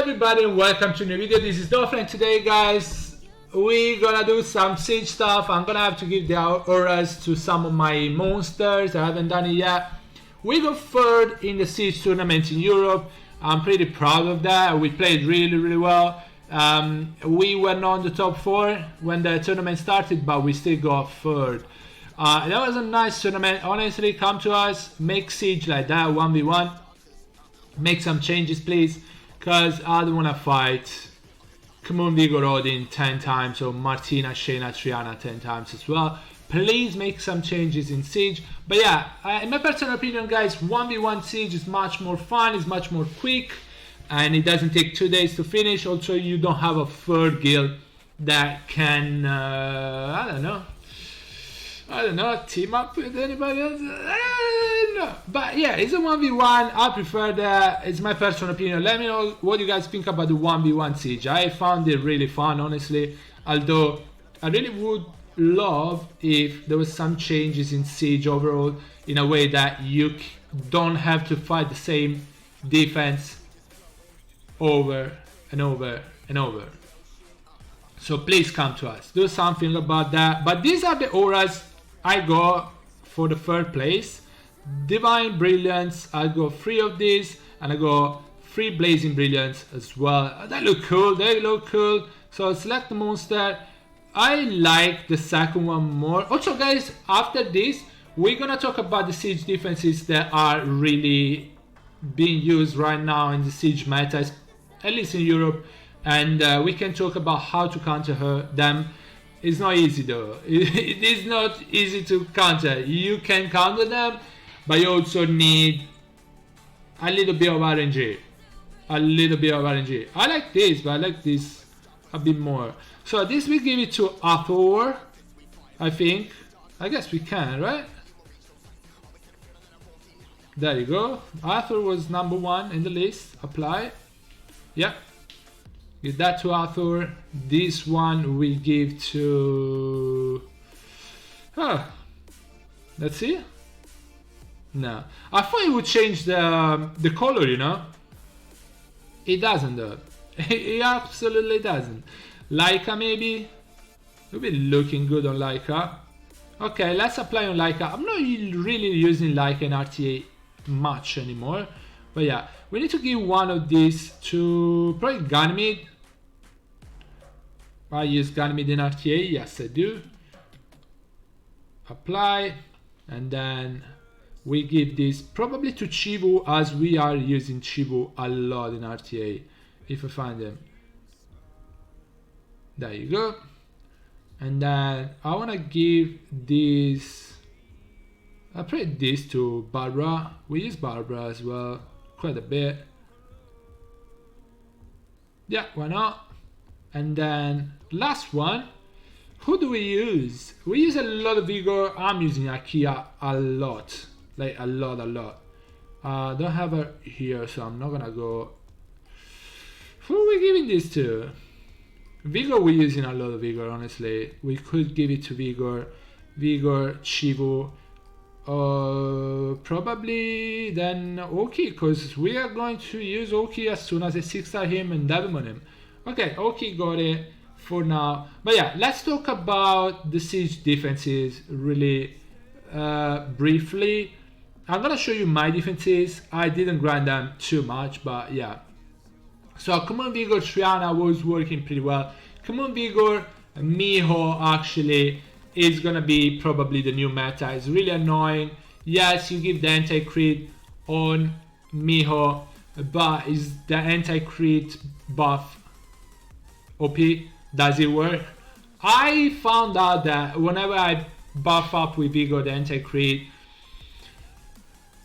everybody and welcome to a new video. This is Dolphin and today guys we're gonna do some siege stuff. I'm gonna have to give the auras to some of my monsters. I haven't done it yet. We got third in the siege tournament in Europe. I'm pretty proud of that. We played really well. We were not in the top 4 when the tournament started, but we still got third. That was a nice tournament. Honestly, come to us, make siege like that 1v1. Make some changes please, because I don't want to fight Common Vigor Odin 10 times or Martina, Shayna, Triana 10 times as well. Please make some changes in siege. But yeah, in my personal opinion guys, 1v1 siege is much more fun, it's much more quick, and it doesn't take 2 days to finish. Also, you don't have a third guild that can, I don't know, team up with anybody else. No. But yeah, it's a 1v1. I prefer that. It's my personal opinion. Let me know what you guys think about the 1v1 siege. I found it really fun, honestly. Although I really would love if there was some changes in siege overall, in a way that you don't have to fight the same defense over and over and over. So please come to us, do something about that. But these are the auras I got for the third place. Divine Brilliance, I got 3 of these, and I got 3 Blazing Brilliance as well. They look cool, they look cool. So select the monster. I like the second one more. Also guys, after this we're gonna talk about the siege defenses that are really being used right now in the siege meta, at least in Europe, and we can talk about how to counter them. It's not easy though. It is not easy to counter. You can counter them, but you also need a little bit of RNG. A little bit of RNG. I like this, but I like this a bit more. So this we give it to Arthur, I think. I guess we can, right? There you go. Arthur was number 1 in the list. Apply. Yep. Give that to Arthur. This one we give to... let's see. No. I thought it would change the color, you know? It doesn't though. It absolutely doesn't. Leica maybe? It'll be looking good on Leica. Okay, let's apply on Leica. I'm not really using Leica in RTA much anymore. But yeah, we need to give one of these to probably Ganymede. I use Ganymede in RTA, yes I do. Apply, and then we give this probably to Chivu, as we are using Chivu a lot in RTA, if I find them. There you go. And then I want to give this, I probably this to Barbara. We use Barbara as well quite a bit. Yeah, why not? And then last one, who do we use? We use a lot of Vigor. I'm using Akia a lot, like a lot. Don't have her here, so I'm not gonna go. Who are we giving this to? Vigor, we're using a lot of Vigor, honestly. We could give it to Vigor, Chivu, probably then Oki, because we are going to use Oki as soon as I 6-star him and Devimon him. Okay, Oki got it for now. But yeah, let's talk about the siege defenses really briefly. I'm gonna show you my defenses. I didn't grind them too much, but yeah. So Common Vigor Triana was working pretty well. Common Vigor Miho actually is gonna be probably the new meta. It's really annoying. Yes, you give the anti-crit on Miho, but is the anti-crit buff OP? Does it work? I found out that whenever I buff up with Vigor the anti-crit,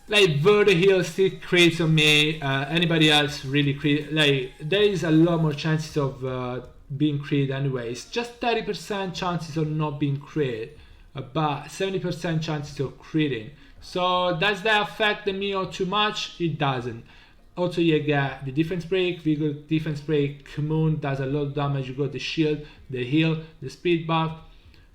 like Vertiheal still crits on me, anybody else really crit, like there is a lot more chances of being crit anyways. Just 30% chances of not being crit, but 70% chances of critting. So does that affect the Mio too much? It doesn't. Also you get the defense break, Vigor defense break, Commune does a lot of damage, you got the shield, the heal, the speed buff,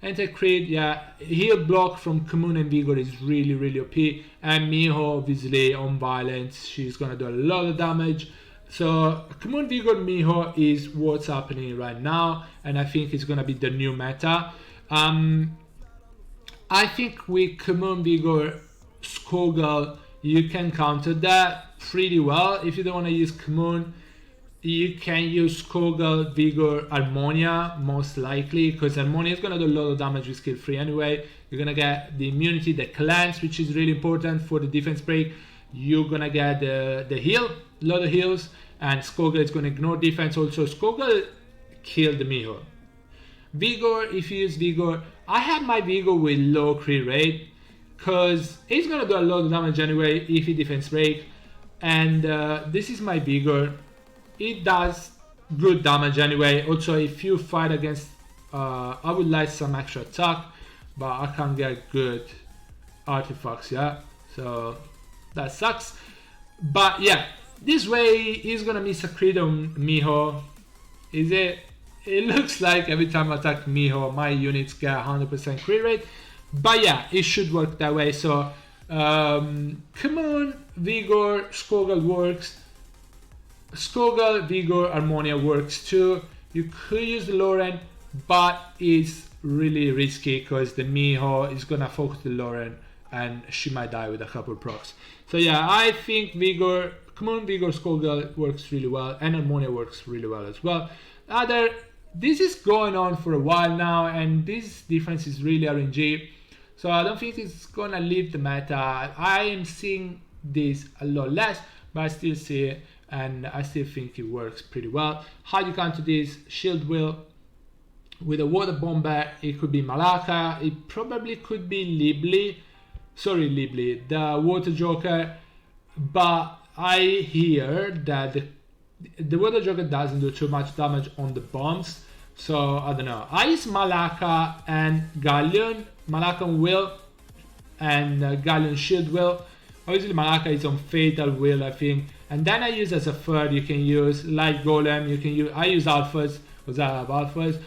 anti-crit, yeah, heal block from Commune and Vigor is really OP, and Miho obviously on violence, she's gonna do a lot of damage, So Commune Vigor Miho is what's happening right now, and I think it's gonna be the new meta. I think with Commune Vigor Skogel, you can counter that pretty well. If you don't want to use Commune, you can use Skogel, Vigor, Harmonia most likely, because Harmonia is gonna do a lot of damage with skill 3 anyway. You're gonna get the immunity, the cleanse, which is really important for the defense break. You're gonna get the heal, a lot of heals, and Skogel is gonna ignore defense. Also, Skogel killed the Miho. Vigor, if you use Vigor, I have my Vigor with low crit rate, because he's gonna do a lot of damage anyway if he defense break. And this is my Vigor. It does good damage anyway. Also, if you fight against, I would like some extra attack, but I can't get good artifacts, yeah, so that sucks. But yeah, this way he's gonna miss a crit on Miho. Is it? It looks like every time I attack Miho, my units get 100% crit rate. But yeah, it should work that way. So Commune, Vigor, Skogel works. Skogel, Vigor, Harmonia works too. You could use the Lauren, but it's really risky because the Miho is gonna focus the Lauren and she might die with a couple procs. So yeah, I think Vigor, Commune, Vigor, Skogel works really well, and Harmonia works really well as well. This is going on for a while now, and this difference is really RNG. So I don't think it's gonna leave the meta. I am seeing this a lot less, but I still see it, and I still think it works pretty well. How you counter this? Shield Will with a Water Bomber. It could be Malaka. It probably could be Libli. Sorry, Libli, the Water Joker. But I hear that the Water Joker doesn't do too much damage on the bombs. So I don't know. I use Malaka and Galleon. Malaka on Will and Galleon Shield Will. Obviously Malaka is on Fatal Will, I think. And then I use as a third, you can use Light Golem. You can use, I use Alphas because I have Alphas.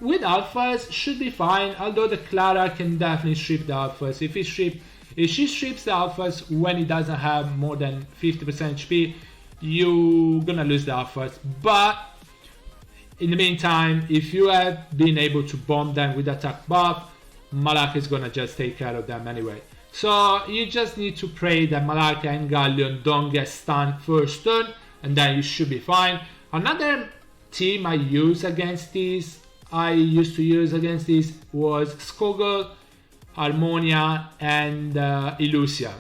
With Alphas should be fine, although the Clara can definitely strip the Alphas. If she strips the Alphas when it doesn't have more than 50% HP, you're gonna lose the Alphas. But in the meantime, if you have been able to bomb them with attack buff, Malaka is gonna just take care of them anyway. So you just need to pray that Malaka and Galleon don't get stunned first turn, and then you should be fine. Another team I used to use against this was Skogel, Harmonia, and Illusia.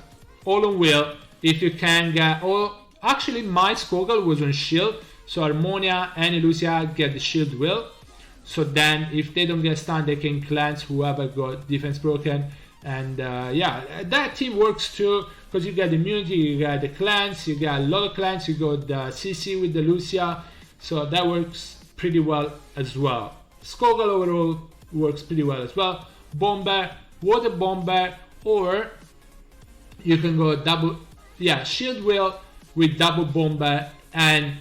All on Will. If you can get all, actually my Skogel was on shield, so Harmonia and Illusia get the shield Will. So then if they don't get stunned, they can cleanse whoever got defense broken. And yeah, that team works too, because you get immunity, you get the cleanse, you get a lot of cleanse, you got the CC with the Lucia, so that works pretty well as well. Skogel overall works pretty well as well. Bomber, Water Bomber, or you can go double, yeah, Shield Will with double Bomber and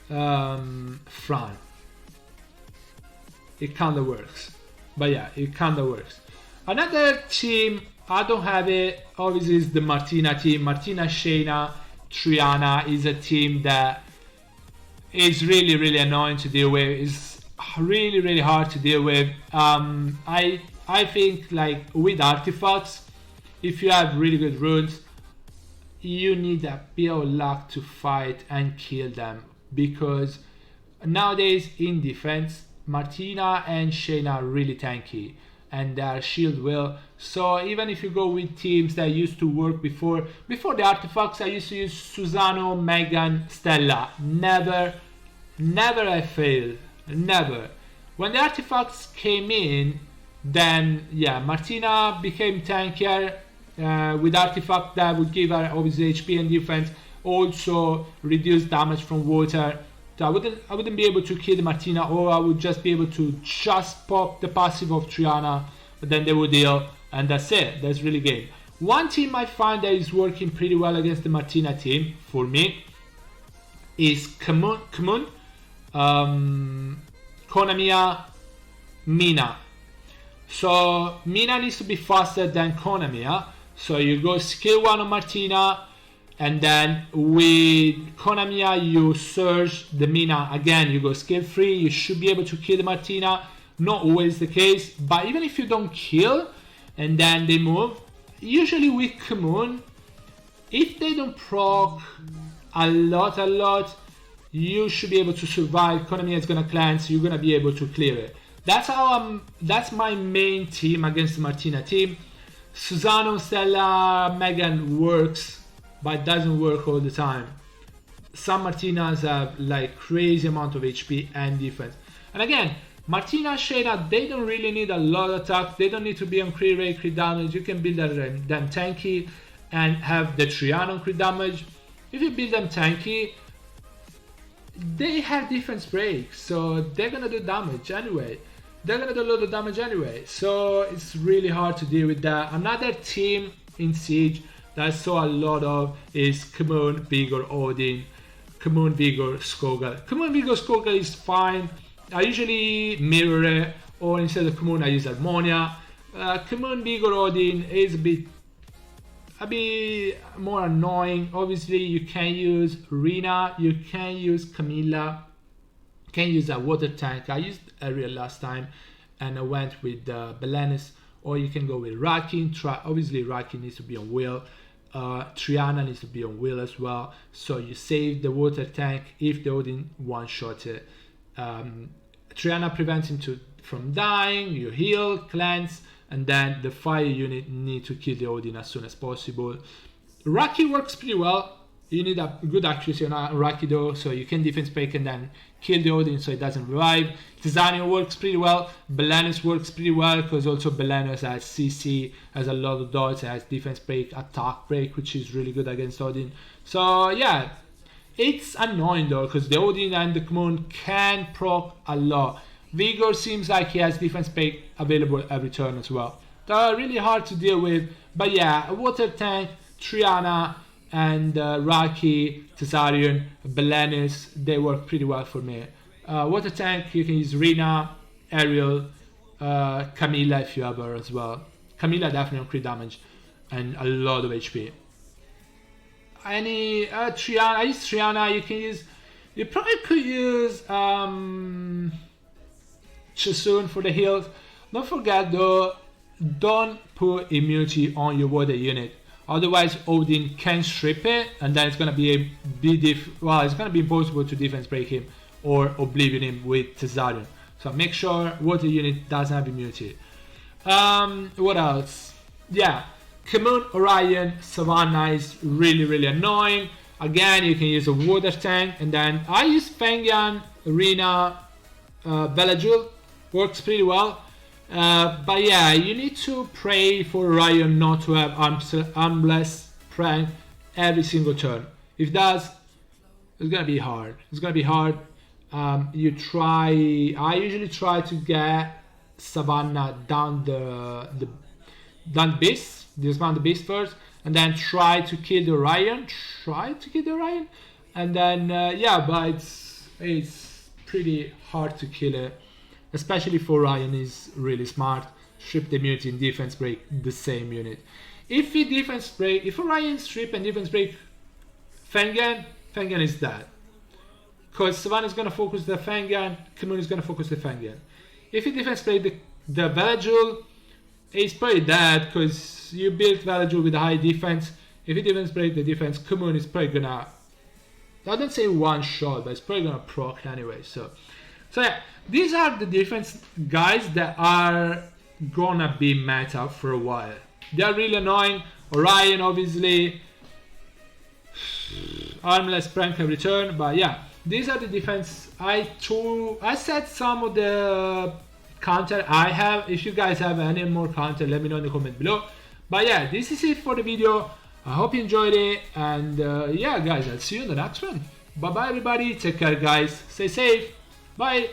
Fran. It kinda works, but yeah, it kinda works. Another team, I don't have it, obviously is the Martina team. Martina, Shayna, Triana is a team that is really, really annoying to deal with. It's really, really hard to deal with. I think like with artifacts, if you have really good runes, you need a bit of luck to fight and kill them, because nowadays in defense, Martina and Shayna are really tanky, and their shield will. So even if you go with teams that used to work before the artifacts, I used to use Susano, Megan, Stella. Never I failed. Never. When the artifacts came in, then yeah, Martina became tankier with artifact that would give her obviously HP and defense, also reduce damage from water. So I wouldn't be able to kill Martina, or I would just be able to just pop the passive of Triana, but then they would heal, and that's it. That's really game. One team I find that is working pretty well against the Martina team for me is Konamiya, Mina. So Mina needs to be faster than Konamiya. So you go skill 1 on Martina, And then with Konamiya, you search the Mina. Again, you go skill free. You should be able to kill the Martina. Not always the case, but even if you don't kill and then they move, usually with Kamoon, if they don't proc a lot, you should be able to survive. Konamiya is gonna cleanse, you're gonna be able to clear it. That's my main team against the Martina team. Susano, Stella, Megan works, but it doesn't work all the time. Some Martinas have like crazy amount of HP and defense. And again, Martina, Shayna, they don't really need a lot of attack. They don't need to be on crit rate, crit damage. You can build them tanky and have the Triana on crit damage. If you build them tanky, they have defense break, so they're gonna do damage anyway. They're gonna do a lot of damage anyway, so it's really hard to deal with that. Another team in Siege that I saw a lot of is Kamoon, Vigor, Odin, Kamoon, Vigor, Skogel. Kamoon, Vigor, Skogel is fine. I usually mirror it, or instead of Kamoon I use Harmonia. Kamoon, Vigor, Odin is a bit more annoying. Obviously you can use Rina, you can use Camilla, you can use a water tank. I used Ariel last time and I went with Belenis, or you can go with Rakin. Obviously Rakin needs to be on wheel. Triana needs to be on wheel as well, so you save the water tank if the Odin one-shot it. Triana prevents him from dying, you heal, cleanse, and then the fire unit need to kill the Odin as soon as possible. Raki works pretty well. You need a good accuracy on Raki though, so you can defense break and then kill the Odin so it doesn't revive. Tizania works pretty well. Belenis works pretty well because also Belenis has CC, has a lot of dodge, has defense break, attack break, which is really good against Odin. So yeah, it's annoying though because the Odin and the Kamoon can proc a lot. Vigor seems like he has defense break available every turn as well. They're really hard to deal with, but yeah, a water tank, Triana, and Raki, Tazarian, Belenis, they work pretty well for me. Water tank, you can use Rina, Ariel, Camilla if you have her as well. Camilla definitely on crit damage and a lot of HP. Triana, I use Triana. You probably could use Chasun for the heals. Don't forget though, don't put immunity on your water unit. Otherwise Odin can strip it and then it's gonna be it's gonna be impossible to defense break him or oblivion him with Tazarian. So make sure water unit doesn't have immunity. What else? Yeah, Kamoon, Orion, Savannah is really annoying. Again, you can use a water tank, and then I use Fengyan, Rina, Belajul, works pretty well. But yeah, you need to pray for Orion not to have armless prank every single turn. If it does, it's gonna be hard. It's gonna be hard. I usually try to get Savannah down the dismount the beast first, and then try to kill the Orion. And then yeah, but it's pretty hard to kill it. Especially for Orion is really smart. Strip the immunity and defense break the same unit. If Orion strip and defense break Fengyan is dead. Because Savannah is gonna focus the Fengyan, Kamoon is gonna focus the Fengyan. If he defense break the Velajul, he's probably dead because you built Velajul with a high defense. If he defense break the defense, Kamoon is probably gonna, I don't say one shot, but it's probably gonna proc anyway. So yeah, these are the defense guys that are gonna be meta for a while. They are really annoying. Orion, obviously, armless prank every turn, but yeah, these are the defense. I said some of the counter I have. If you guys have any more counter, let me know in the comment below. But yeah, this is it for the video. I hope you enjoyed it, and yeah guys, I'll see you in the next one. Bye bye everybody, take care guys, stay safe, bye.